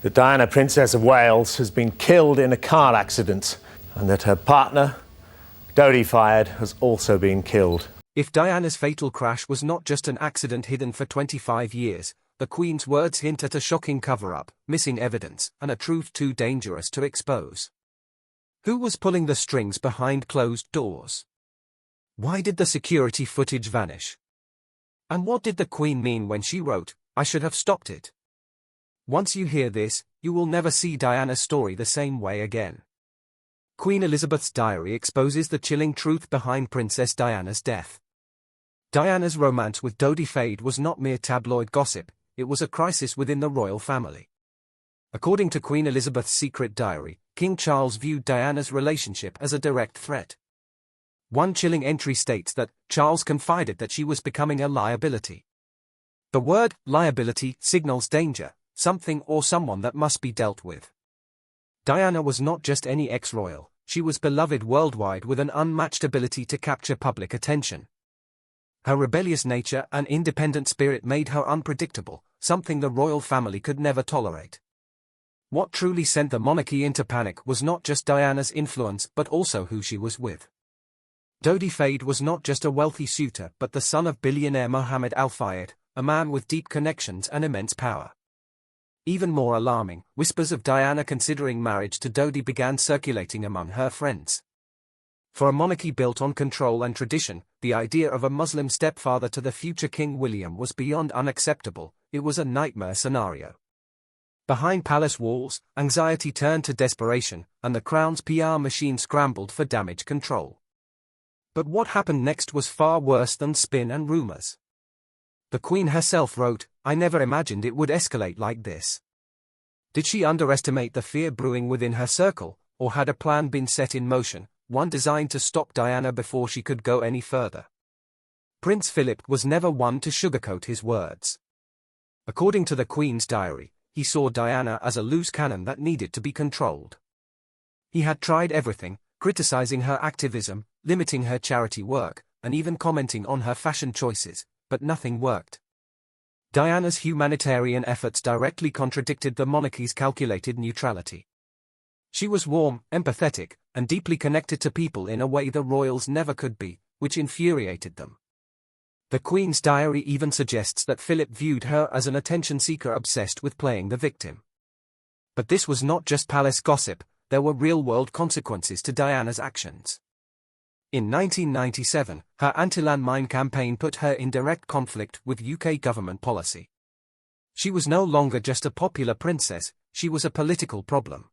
The Diana, Princess of Wales, has been killed in a car accident, and that her partner, Dodi Fayed, has also been killed. If Diana's fatal crash was not just an accident hidden for 25 years, the Queen's words hint at a shocking cover-up, missing evidence, and a truth too dangerous to expose. Who was pulling the strings behind closed doors? Why did the security footage vanish? And what did the Queen mean when she wrote, "I should have stopped it"? Once you hear this, you will never see Diana's story the same way again. Queen Elizabeth's diary exposes the chilling truth behind Princess Diana's death. Diana's romance with Dodi Fayed was not mere tabloid gossip, it was a crisis within the royal family. According to Queen Elizabeth's secret diary, King Charles viewed Diana's relationship as a direct threat. One chilling entry states that Charles confided that she was becoming a liability. The word liability signals danger, something or someone that must be dealt with. Diana was not just any ex-royal, she was beloved worldwide with an unmatched ability to capture public attention. Her rebellious nature and independent spirit made her unpredictable, something the royal family could never tolerate. What truly sent the monarchy into panic was not just Diana's influence but also who she was with. Dodi Fayed was not just a wealthy suitor but the son of billionaire Mohammed Al Fayed, a man with deep connections and immense power. Even more alarming, whispers of Diana considering marriage to Dodi began circulating among her friends. For a monarchy built on control and tradition, the idea of a Muslim stepfather to the future King William was beyond unacceptable, it was a nightmare scenario. Behind palace walls, anxiety turned to desperation, and the Crown's PR machine scrambled for damage control. But what happened next was far worse than spin and rumors. The Queen herself wrote, "I never imagined it would escalate like this." Did she underestimate the fear brewing within her circle, or had a plan been set in motion, one designed to stop Diana before she could go any further? Prince Philip was never one to sugarcoat his words. According to the Queen's diary, he saw Diana as a loose cannon that needed to be controlled. He had tried everything, criticizing her activism, limiting her charity work, and even commenting on her fashion choices, but nothing worked. Diana's humanitarian efforts directly contradicted the monarchy's calculated neutrality. She was warm, empathetic, and deeply connected to people in a way the royals never could be, which infuriated them. The Queen's diary even suggests that Philip viewed her as an attention seeker obsessed with playing the victim. But this was not just palace gossip, there were real-world consequences to Diana's actions. In 1997, her anti-landmine campaign put her in direct conflict with UK government policy. She was no longer just a popular princess, she was a political problem.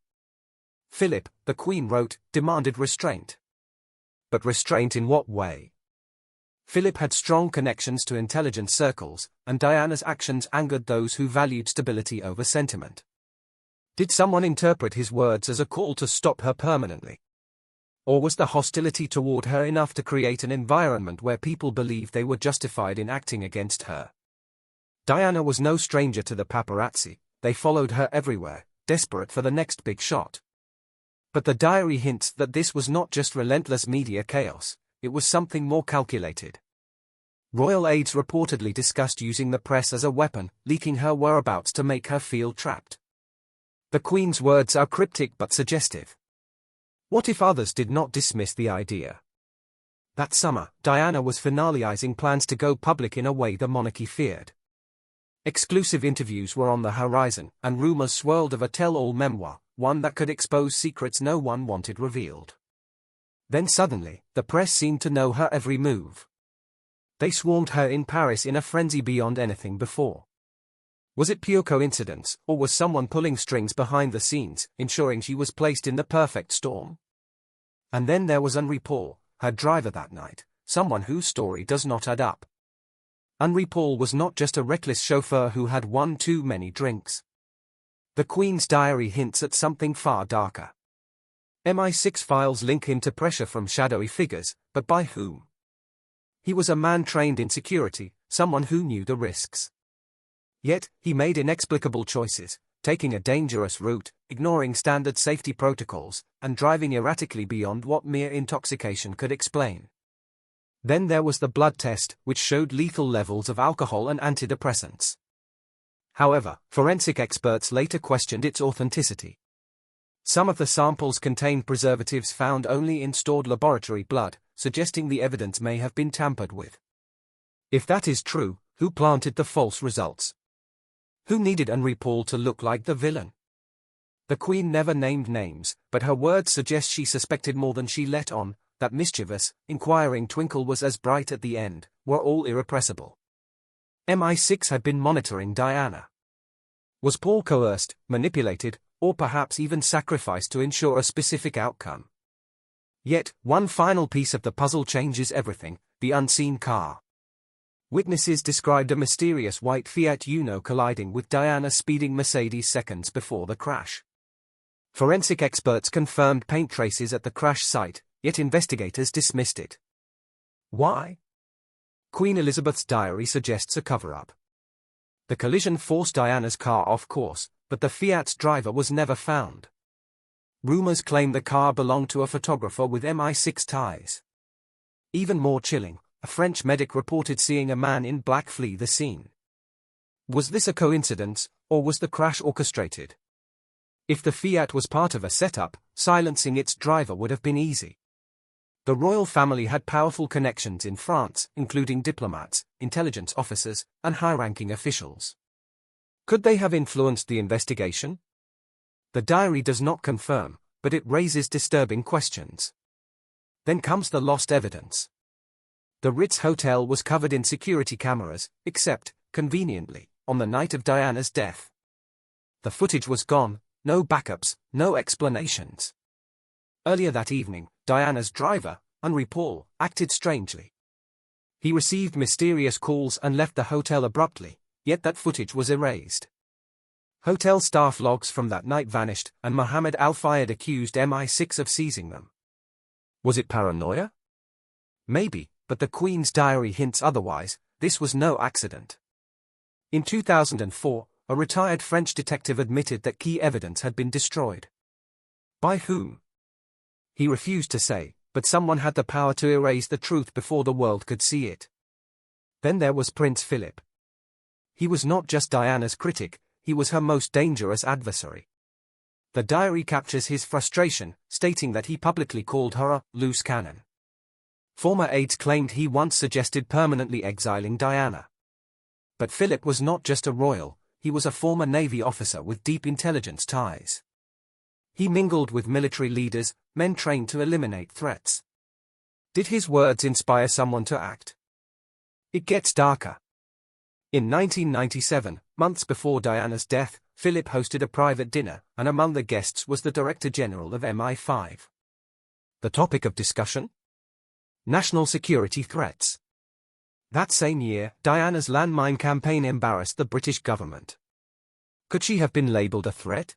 Philip, the Queen wrote, demanded restraint. But restraint in what way? Philip had strong connections to intelligence circles, and Diana's actions angered those who valued stability over sentiment. Did someone interpret his words as a call to stop her permanently? Or was the hostility toward her enough to create an environment where people believed they were justified in acting against her? Diana was no stranger to the paparazzi, they followed her everywhere, desperate for the next big shot. But the diary hints that this was not just relentless media chaos, it was something more calculated. Royal aides reportedly discussed using the press as a weapon, leaking her whereabouts to make her feel trapped. The Queen's words are cryptic but suggestive. What if others did not dismiss the idea? That summer, Diana was finalizing plans to go public in a way the monarchy feared. Exclusive interviews were on the horizon, and rumors swirled of a tell-all memoir, one that could expose secrets no one wanted revealed. Then suddenly, the press seemed to know her every move. They swarmed her in Paris in a frenzy beyond anything before. Was it pure coincidence, or was someone pulling strings behind the scenes, ensuring she was placed in the perfect storm? And then there was Henri Paul, her driver that night, someone whose story does not add up. Henri Paul was not just a reckless chauffeur who had one too many drinks. The Queen's diary hints at something far darker. MI6 files link him to pressure from shadowy figures, but by whom? He was a man trained in security, someone who knew the risks. Yet, he made inexplicable choices, taking a dangerous route, ignoring standard safety protocols, and driving erratically beyond what mere intoxication could explain. Then there was the blood test, which showed lethal levels of alcohol and antidepressants. However, forensic experts later questioned its authenticity. Some of the samples contained preservatives found only in stored laboratory blood, suggesting the evidence may have been tampered with. If that is true, who planted the false results? Who needed Henri Paul to look like the villain? The Queen never named names, but her words suggest she suspected more than she let on. That mischievous, inquiring twinkle was as bright at the end, were all irrepressible. MI6 had been monitoring Diana. Was Paul coerced, manipulated, or perhaps even sacrificed to ensure a specific outcome? Yet, one final piece of the puzzle changes everything: the unseen car. Witnesses described a mysterious white Fiat Uno colliding with Diana's speeding Mercedes seconds before the crash. Forensic experts confirmed paint traces at the crash site, yet investigators dismissed it. Why? Queen Elizabeth's diary suggests a cover-up. The collision forced Diana's car off course, but the Fiat's driver was never found. Rumors claim the car belonged to a photographer with MI6 ties. Even more chilling, a French medic reported seeing a man in black flee the scene. Was this a coincidence, or was the crash orchestrated? If the Fiat was part of a setup, silencing its driver would have been easy. The royal family had powerful connections in France, including diplomats, intelligence officers, and high-ranking officials. Could they have influenced the investigation? The diary does not confirm, but it raises disturbing questions. Then comes the lost evidence. The Ritz Hotel was covered in security cameras, except, conveniently, on the night of Diana's death. The footage was gone, no backups, no explanations. Earlier that evening, Diana's driver, Henri Paul, acted strangely. He received mysterious calls and left the hotel abruptly, yet that footage was erased. Hotel staff logs from that night vanished, and Mohammed Al-Fayed accused MI6 of seizing them. Was it paranoia? Maybe, but the Queen's diary hints otherwise. This was no accident. In 2004, a retired French detective admitted that key evidence had been destroyed. By whom? He refused to say, but someone had the power to erase the truth before the world could see it. Then there was Prince Philip. He was not just Diana's critic, he was her most dangerous adversary. The diary captures his frustration, stating that he publicly called her a loose cannon. Former aides claimed he once suggested permanently exiling Diana. But Philip was not just a royal, he was a former Navy officer with deep intelligence ties. He mingled with military leaders, men trained to eliminate threats. Did his words inspire someone to act? It gets darker. In 1997, months before Diana's death, Philip hosted a private dinner, and among the guests was the Director General of MI5. The topic of discussion? National security threats. That same year, Diana's landmine campaign embarrassed the British government. Could she have been labelled a threat?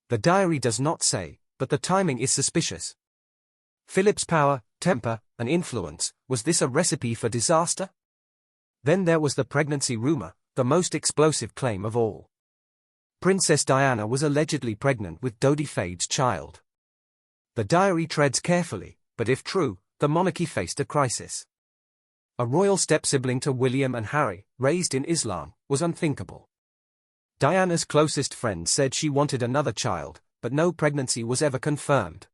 The diary does not say, but the timing is suspicious. Philip's power, temper, and influence, was this a recipe for disaster? Then there was the pregnancy rumour, the most explosive claim of all. Princess Diana was allegedly pregnant with Dodi Fade's child. The diary treads carefully, but if true, the monarchy faced a crisis. A royal step-sibling to William and Harry, raised in Islam, was unthinkable. Diana's closest friends said she wanted another child, but no pregnancy was ever confirmed.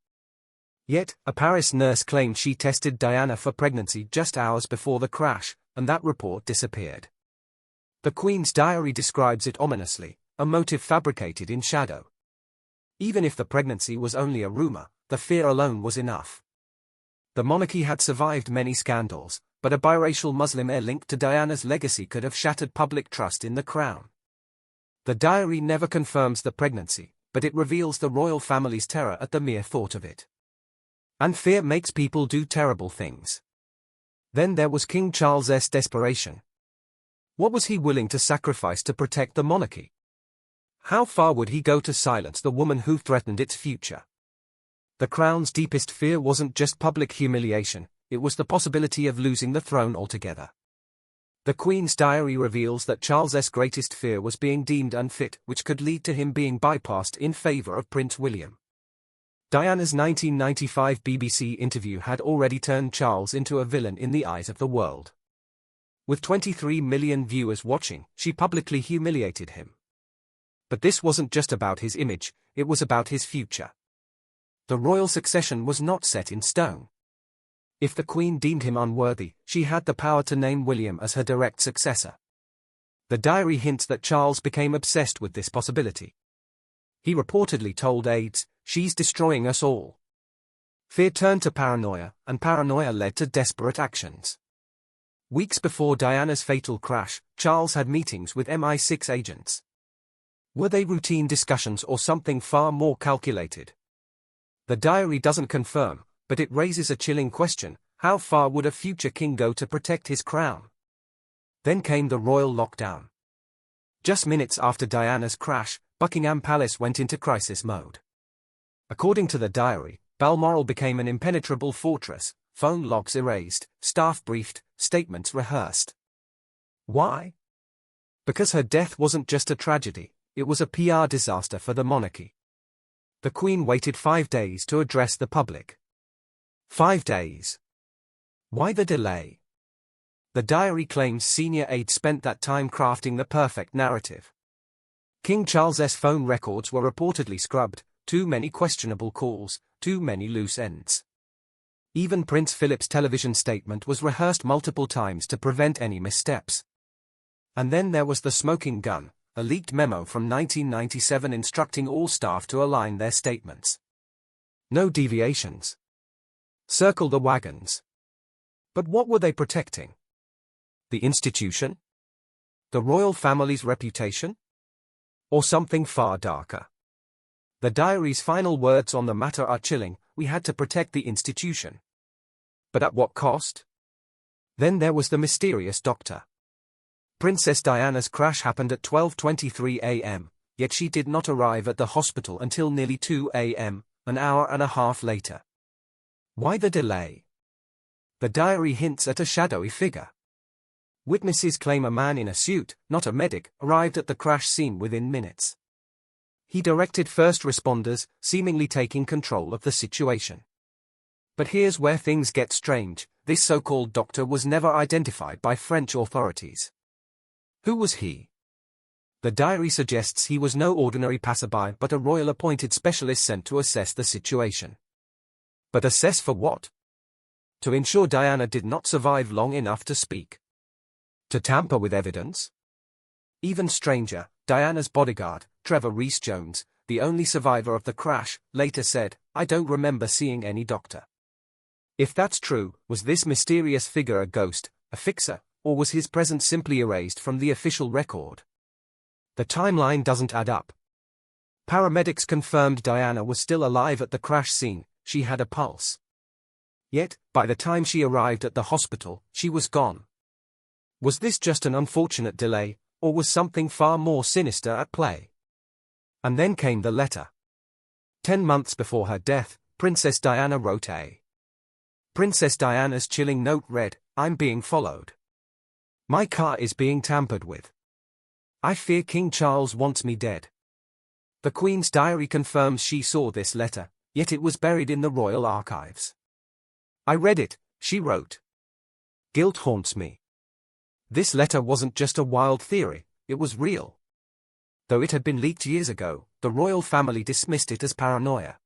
Yet, a Paris nurse claimed she tested Diana for pregnancy just hours before the crash, and that report disappeared. The Queen's diary describes it ominously, a motive fabricated in shadow. Even if the pregnancy was only a rumor, the fear alone was enough. The monarchy had survived many scandals, but a biracial Muslim heir linked to Diana's legacy could have shattered public trust in the crown. The diary never confirms the pregnancy, but it reveals the royal family's terror at the mere thought of it. And fear makes people do terrible things. Then there was King Charles's desperation. What was he willing to sacrifice to protect the monarchy? How far would he go to silence the woman who threatened its future? The crown's deepest fear wasn't just public humiliation, it was the possibility of losing the throne altogether. The Queen's diary reveals that Charles's greatest fear was being deemed unfit, which could lead to him being bypassed in favour of Prince William. Diana's 1995 BBC interview had already turned Charles into a villain in the eyes of the world. With 23 million viewers watching, she publicly humiliated him. But this wasn't just about his image, it was about his future. The royal succession was not set in stone. If the Queen deemed him unworthy, she had the power to name William as her direct successor. The diary hints that Charles became obsessed with this possibility. He reportedly told aides, "She's destroying us all." Fear turned to paranoia, and paranoia led to desperate actions. Weeks before Diana's fatal crash, Charles had meetings with MI6 agents. Were they routine discussions or something far more calculated? The diary doesn't confirm, but it raises a chilling question: how far would a future king go to protect his crown? Then came the royal lockdown. Just minutes after Diana's crash, Buckingham Palace went into crisis mode. According to the diary, Balmoral became an impenetrable fortress, phone logs erased, staff briefed, statements rehearsed. Why? Because her death wasn't just a tragedy, it was a PR disaster for the monarchy. The Queen waited 5 days to address the public. 5 days. Why the delay? The diary claims senior aides spent that time crafting the perfect narrative. King Charles's phone records were reportedly scrubbed, too many questionable calls, too many loose ends. Even Prince Philip's television statement was rehearsed multiple times to prevent any missteps. And then there was the smoking gun, a leaked memo from 1997 instructing all staff to align their statements. No deviations. Circle the wagons. But what were they protecting? The institution? The royal family's reputation? Or something far darker? The diary's final words on the matter are chilling: "We had to protect the institution." But at what cost? Then there was the mysterious doctor. Princess Diana's crash happened at 12:23 a.m., yet she did not arrive at the hospital until nearly 2 a.m., an hour and a half later. Why the delay? The diary hints at a shadowy figure. Witnesses claim a man in a suit, not a medic, arrived at the crash scene within minutes. He directed first responders, seemingly taking control of the situation. But here's where things get strange: this so-called doctor was never identified by French authorities. Who was he? The diary suggests he was no ordinary passerby but a royal-appointed specialist sent to assess the situation. But assess for what? To ensure Diana did not survive long enough to speak. To tamper with evidence? Even stranger, Diana's bodyguard, Trevor Rees-Jones, the only survivor of the crash, later said, "I don't remember seeing any doctor." If that's true, was this mysterious figure a ghost, a fixer, or was his presence simply erased from the official record? The timeline doesn't add up. Paramedics confirmed Diana was still alive at the crash scene, she had a pulse. Yet, by the time she arrived at the hospital, she was gone. Was this just an unfortunate delay, or was something far more sinister at play? And then came the letter. 10 months before her death, Princess Diana wrote a. Princess Diana's chilling note read, "I'm being followed. My car is being tampered with. I fear King Charles wants me dead." The Queen's diary confirms she saw this letter, yet it was buried in the royal archives. "I read it," she wrote. "Guilt haunts me." This letter wasn't just a wild theory, it was real. Though it had been leaked years ago, the royal family dismissed it as paranoia.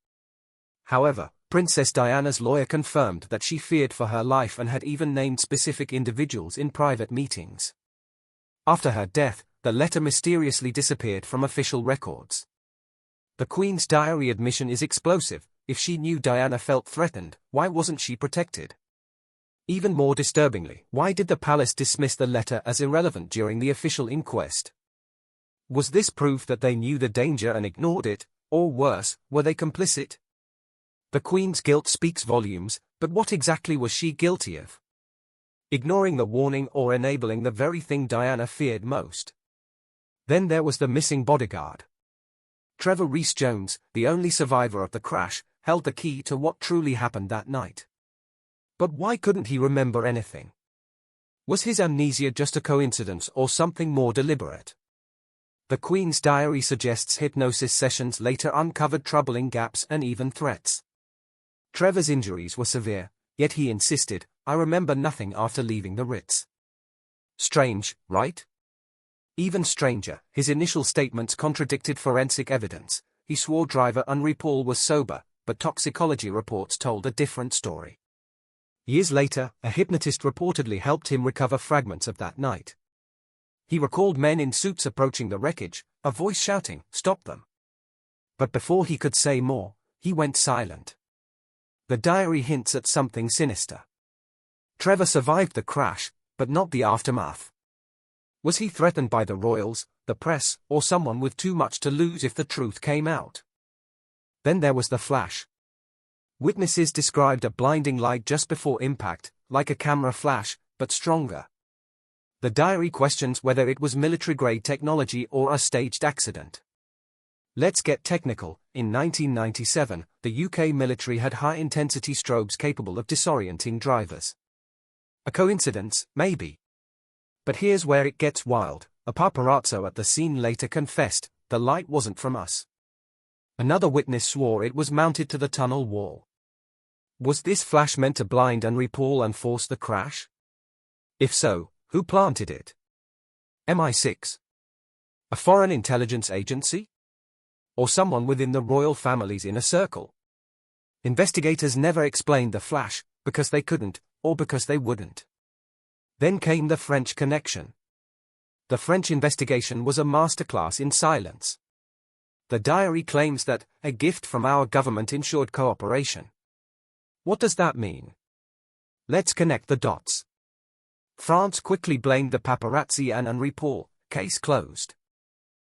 However, Princess Diana's lawyer confirmed that she feared for her life and had even named specific individuals in private meetings. After her death, the letter mysteriously disappeared from official records. The Queen's diary admission is explosive: if she knew Diana felt threatened, why wasn't she protected? Even more disturbingly, why did the palace dismiss the letter as irrelevant during the official inquest? Was this proof that they knew the danger and ignored it, or worse, were they complicit? The Queen's guilt speaks volumes, but what exactly was she guilty of? Ignoring the warning or enabling the very thing Diana feared most? Then there was the missing bodyguard. Trevor Rees-Jones, the only survivor of the crash, held the key to what truly happened that night. But why couldn't he remember anything? Was his amnesia just a coincidence or something more deliberate? The Queen's diary suggests hypnosis sessions later uncovered troubling gaps and even threats. Trevor's injuries were severe, yet he insisted, "I remember nothing after leaving the Ritz." Strange, right? Even stranger, his initial statements contradicted forensic evidence. He swore driver Henri Paul was sober, but toxicology reports told a different story. Years later, a hypnotist reportedly helped him recover fragments of that night. He recalled men in suits approaching the wreckage, a voice shouting, "Stop them!" But before he could say more, he went silent. The diary hints at something sinister. Trevor survived the crash, but not the aftermath. Was he threatened by the royals, the press, or someone with too much to lose if the truth came out? Then there was the flash. Witnesses described a blinding light just before impact, like a camera flash, but stronger. The diary questions whether it was military-grade technology or a staged accident. Let's get technical. In 1997, the UK military had high-intensity strobes capable of disorienting drivers. A coincidence, maybe. But here's where it gets wild. A paparazzo at the scene later confessed, "The light wasn't from us." Another witness swore it was mounted to the tunnel wall. Was this flash meant to blind Henri Paul and force the crash? If so, who planted it? MI6? A foreign intelligence agency? Or someone within the royal family's inner circle? Investigators never explained the flash, because they couldn't, or because they wouldn't. Then came the French connection. The French investigation was a masterclass in silence. The diary claims that a gift from our government ensured cooperation. What does that mean? Let's connect the dots. France quickly blamed the paparazzi and Henri Paul, case closed.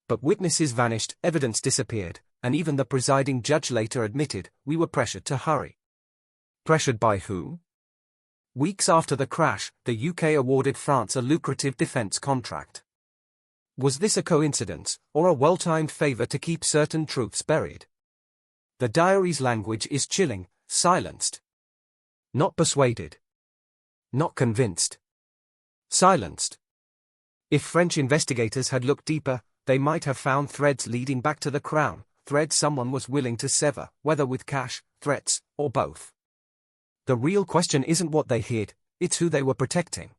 But witnesses vanished, evidence disappeared, and even the presiding judge later admitted, "We were pressured to hurry." Pressured by who? Weeks after the crash, the UK awarded France a lucrative defense contract. Was this a coincidence, or a well-timed favor to keep certain truths buried? The diary's language is chilling, silenced. Not persuaded. Not convinced. Silenced. If French investigators had looked deeper, they might have found threads leading back to the crown, threads someone was willing to sever, whether with cash, threats, or both. The real question isn't what they hid, it's who they were protecting.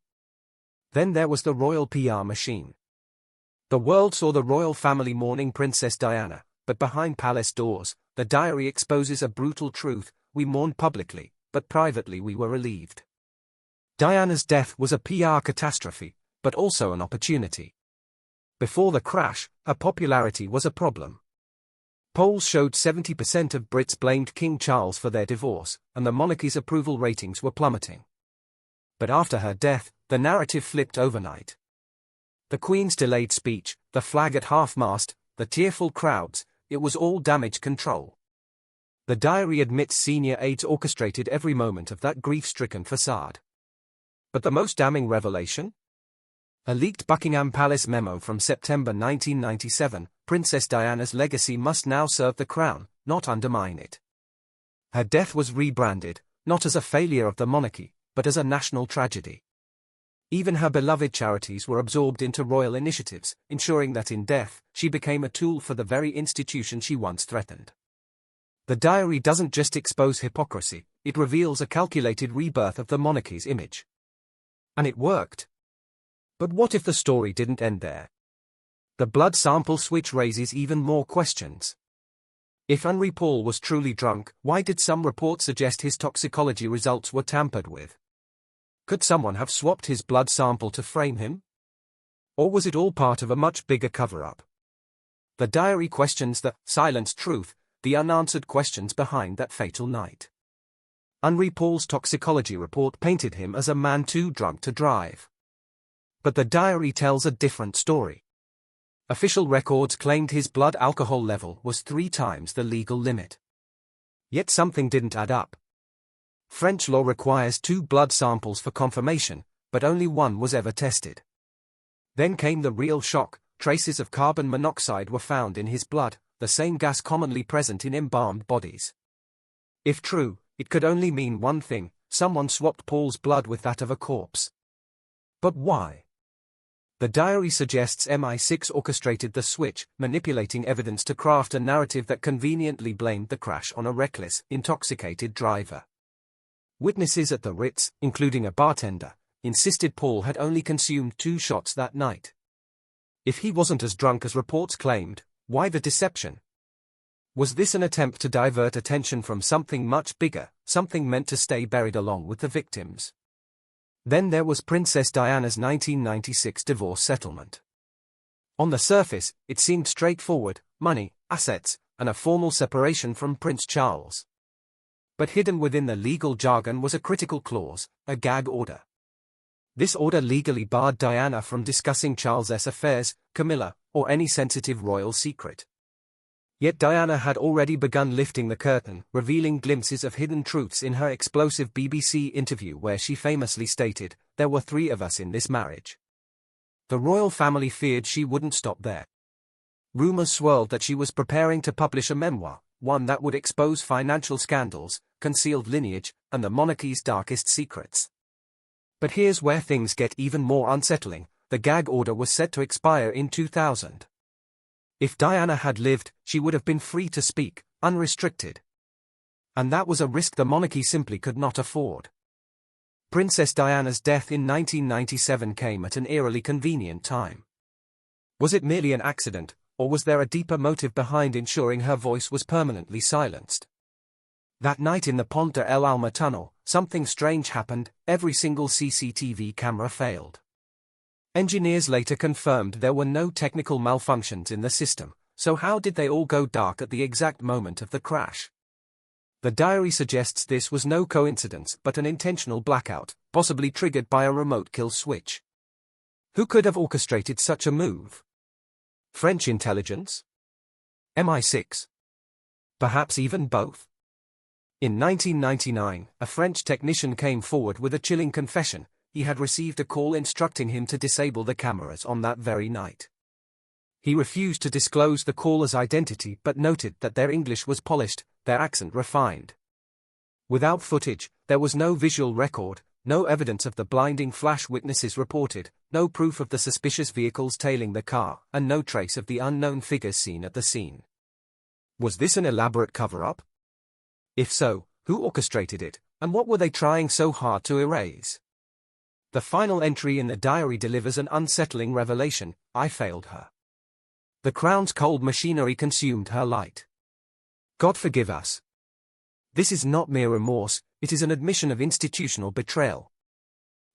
Then there was the royal PR machine. The world saw the royal family mourning Princess Diana, but behind palace doors, the diary exposes a brutal truth: we mourned publicly, but privately we were relieved. Diana's death was a PR catastrophe, but also an opportunity. Before the crash, her popularity was a problem. Polls showed 70% of Brits blamed King Charles for their divorce, and the monarchy's approval ratings were plummeting. But after her death, the narrative flipped overnight. The Queen's delayed speech, the flag at half-mast, the tearful crowds, it was all damage control. The diary admits senior aides orchestrated every moment of that grief-stricken facade. But the most damning revelation? A leaked Buckingham Palace memo from September 1997, Princess Diana's legacy must now serve the crown, not undermine it. Her death was rebranded, not as a failure of the monarchy, but as a national tragedy. Even her beloved charities were absorbed into royal initiatives, ensuring that in death, she became a tool for the very institution she once threatened. The diary doesn't just expose hypocrisy, it reveals a calculated rebirth of the monarchy's image. And it worked. But what if the story didn't end there? The blood sample switch raises even more questions. If Henri Paul was truly drunk, why did some reports suggest his toxicology results were tampered with? Could someone have swapped his blood sample to frame him? Or was it all part of a much bigger cover-up? The diary questions the silenced truth, the unanswered questions behind that fatal night. Henri Paul's toxicology report painted him as a man too drunk to drive. But the diary tells a different story. Official records claimed his blood alcohol level was 3 times the legal limit. Yet something didn't add up. French law requires 2 blood samples for confirmation, but only one was ever tested. Then came the real shock: traces of carbon monoxide were found in his blood, the same gas commonly present in embalmed bodies. If true, it could only mean one thing: someone swapped Paul's blood with that of a corpse. But why? The diary suggests MI6 orchestrated the switch, manipulating evidence to craft a narrative that conveniently blamed the crash on a reckless, intoxicated driver. Witnesses at the Ritz, including a bartender, insisted Paul had only consumed 2 shots that night. If he wasn't as drunk as reports claimed, why the deception? Was this an attempt to divert attention from something much bigger, something meant to stay buried along with the victims? Then there was Princess Diana's 1996 divorce settlement. On the surface, it seemed straightforward: money, assets, and a formal separation from Prince Charles. But hidden within the legal jargon was a critical clause, a gag order. This order legally barred Diana from discussing Charles's affairs, Camilla, or any sensitive royal secret. Yet Diana had already begun lifting the curtain, revealing glimpses of hidden truths in her explosive BBC interview where she famously stated, "There were 3 of us in this marriage." The royal family feared she wouldn't stop there. Rumors swirled that she was preparing to publish a memoir, one that would expose financial scandals, concealed lineage, and the monarchy's darkest secrets. But here's where things get even more unsettling: the gag order was set to expire in 2000. If Diana had lived, she would have been free to speak, unrestricted. And that was a risk the monarchy simply could not afford. Princess Diana's death in 1997 came at an eerily convenient time. Was it merely an accident, or was there a deeper motive behind ensuring her voice was permanently silenced? That night in the Pont de El Alma tunnel, something strange happened: every single CCTV camera failed. Engineers later confirmed there were no technical malfunctions in the system, so how did they all go dark at the exact moment of the crash? The diary suggests this was no coincidence but an intentional blackout, possibly triggered by a remote kill switch. Who could have orchestrated such a move? French intelligence? MI6? Perhaps even both? In 1999, a French technician came forward with a chilling confession: he had received a call instructing him to disable the cameras on that very night. He refused to disclose the caller's identity but noted that their English was polished, their accent refined. Without footage, there was no visual record, no evidence of the blinding flash witnesses reported, no proof of the suspicious vehicles tailing the car, and no trace of the unknown figures seen at the scene. Was this an elaborate cover-up? If so, who orchestrated it, and what were they trying so hard to erase? The final entry in the diary delivers an unsettling revelation: I failed her. The crown's cold machinery consumed her light. God forgive us. This is not mere remorse, it is an admission of institutional betrayal.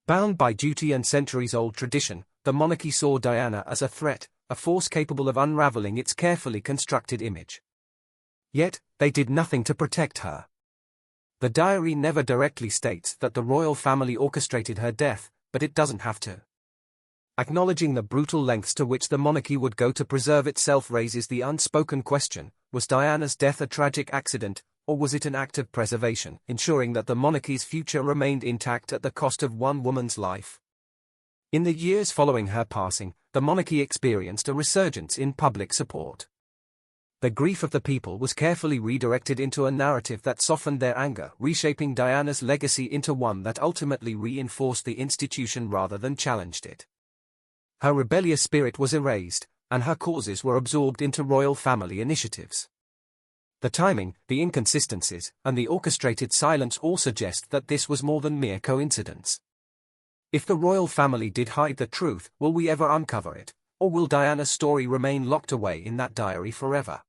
Bound by duty and centuries-old tradition, the monarchy saw Diana as a threat, a force capable of unraveling its carefully constructed image. Yet, they did nothing to protect her. The diary never directly states that the royal family orchestrated her death, but it doesn't have to. Acknowledging the brutal lengths to which the monarchy would go to preserve itself raises the unspoken question: was Diana's death a tragic accident, or was it an act of preservation, ensuring that the monarchy's future remained intact at the cost of one woman's life? In the years following her passing, the monarchy experienced a resurgence in public support. The grief of the people was carefully redirected into a narrative that softened their anger, reshaping Diana's legacy into one that ultimately reinforced the institution rather than challenged it. Her rebellious spirit was erased, and her causes were absorbed into royal family initiatives. The timing, the inconsistencies, and the orchestrated silence all suggest that this was more than mere coincidence. If the royal family did hide the truth, will we ever uncover it, or will Diana's story remain locked away in that diary forever?